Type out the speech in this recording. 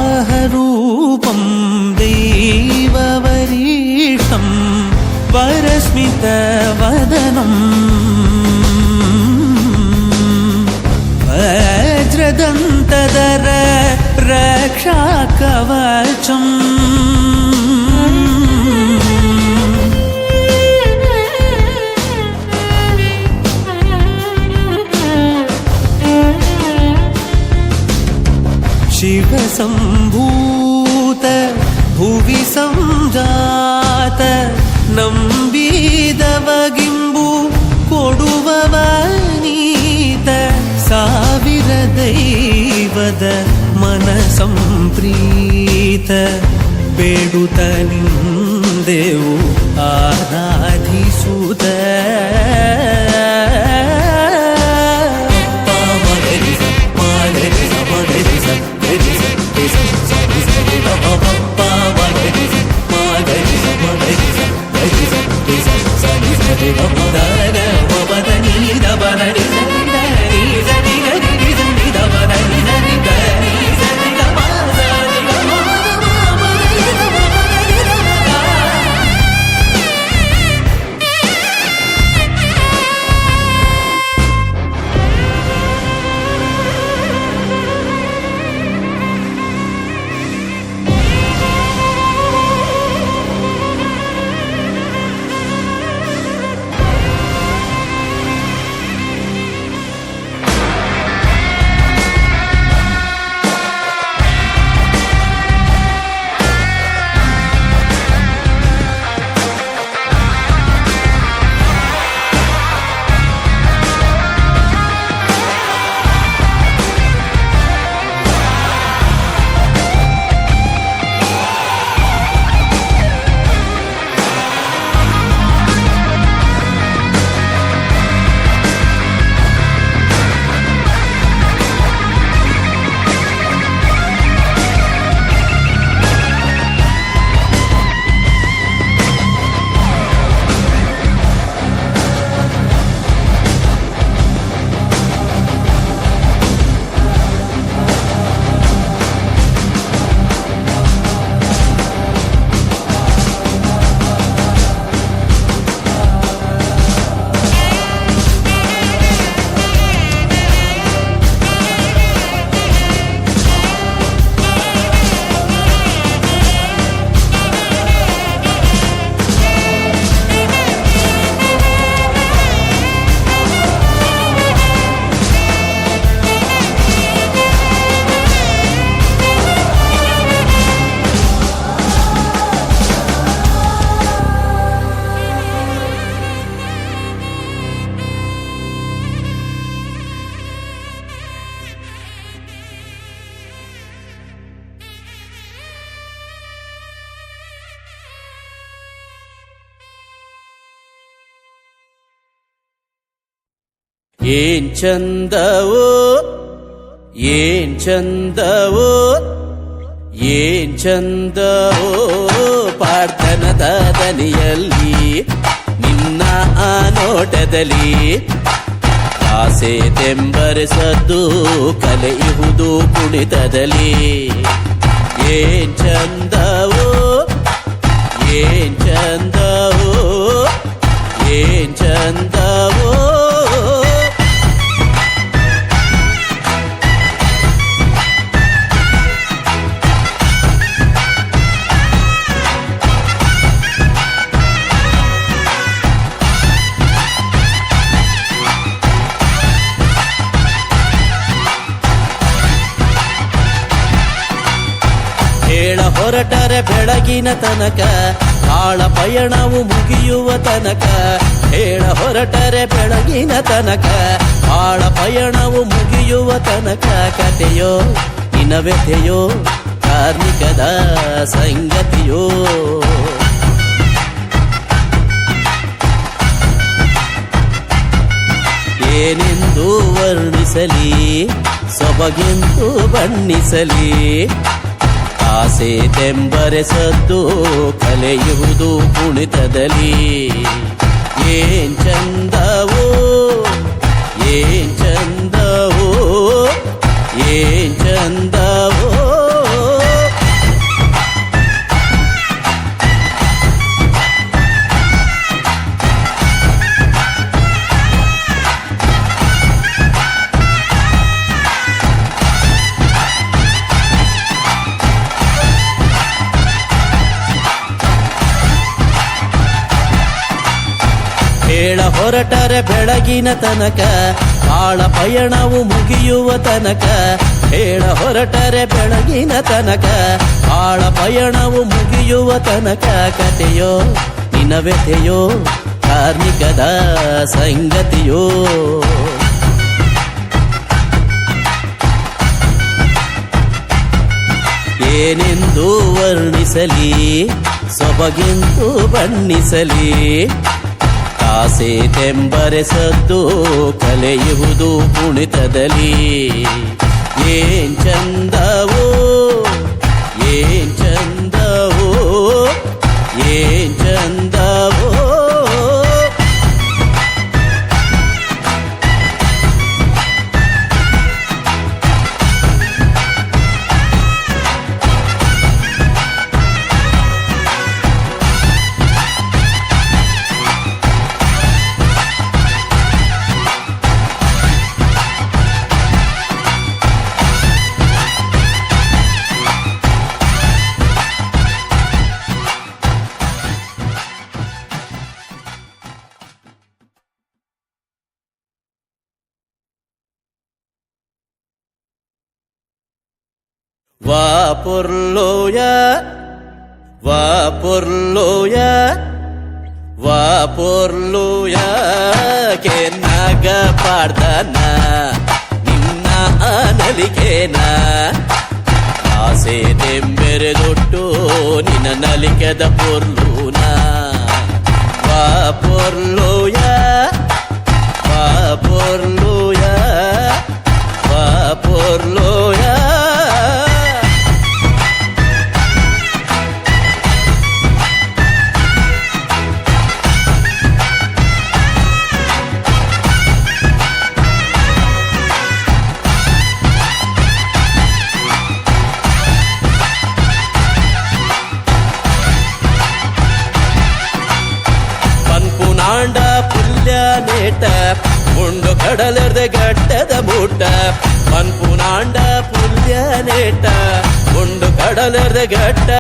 वराहरूपं दैववरीशं वरस्मितवदनं वज्रदन्तधर रक्षाकवचम् शिवसम्भूत भुवि संजात ನಂಬಿದವಗಿಂಬು ಕೊಡುವವನೀತ ಸಾವಿರ ದೈವದ ಮನ ಸಂಪ್ರೀತ ಬೇಡುತ್ತ ನಿಂದೆವು ಆರಾಧಿಸುತ್ತ ಏನ್ ಚಂದವೋ ಏನ್ ಚಂದವೋ ಏನ್ ಚಂದವೋ ಪಾರ್ಥನದ ದನಿಯಲ್ಲಿ ನಿನ್ನ ಆ ನೋಟದಲ್ಲಿ ಆಸೆ ತೆಂಬರಿಸದ್ದು ಕಲೆಯುವುದು ಕುಣಿತದಲ್ಲಿ ಏನ್ ಚಂದವೋ ಏನ್ ಚಂದವೋ ಏನ್ ಚಂದವೋ ಹೊರಟರೆ ಬೆಳಗಿನ ತನಕ ಆಳ ಪಯಣವು ಮುಗಿಯುವ ತನಕ ಹೇಳ ಹೊರಟರೆ ಬೆಳಗಿನ ತನಕ ಆಳ ಪಯಣವು ಮುಗಿಯುವ ತನಕ ಕಥೆಯೋ ಇನವ್ಯಥೆಯೋ ಕಾರ್ಮಿಕದ ಸಂಗತಿಯೋ ಏನೆಂದು ವರ್ಣಿಸಲಿ ಸೊಬಗೆಂದು ಬಣ್ಣಿಸಲಿ ಆಸೆ ತೆಂಬರೆಸದ್ದು ಕಲೆಯುವುದು ಕುಣಿತದಲ್ಲಿ ಏನ್ ಚಂದವೋ ಏನ್ ಚಂದವೋ ಏನ್ ಚಂದವೋ ಏಳ ಹೊರಟರೆ ಬೆಳಗಿನ ತನಕ ಬಾಳ ಪಯಣವು ಮುಗಿಯುವ ತನಕ ಏಳ ಹೊರಟರೆ ಬೆಳಗಿನ ತನಕ ಬಾಳ ಪಯಣವು ಮುಗಿಯುವ ತನಕ ಕಥೆಯೋ ನಿನ ವ್ಯಥೆಯೋ ಕಾರ್ಮಿಕದ ಸಂಗತಿಯೋ ಏನೆಂದು ವರ್ಣಿಸಲಿ ಸೊಬಗೆಂದು ಬಣ್ಣಿಸಲಿ ಆಸೆ ತೆಂಬರೆ ಸದ್ದು ಕಲೆಯುವುದು ಕುಣಿತದಲ್ಲಿ ಏನ್ ಚಂದವೋ ಏನ್ ಚಂದವೋ ಏನ್ ಚಂದವೋ Vapurloya, Vapurloya, Vapurloya, Kenaga Pardana, Ninna Analikena, Ase Dembere Dotto, Nina Nalikada Purluna, Vapurloya, Vapurloya, Vapurloya. ಪನ್ಪುನಾಂಡ ಪುಲ್ಯ ನೇಟ ಮುಂಡು ಕಡಲರ್ದ ಗಟ್ಟದ ಮೂಟ ಪನ್ಪುನಾಂಡ ಪುಲ್ಯ ನೇಟ ಮುಂಡು ಕಡಲರ್ದ ಗಟ್ಟ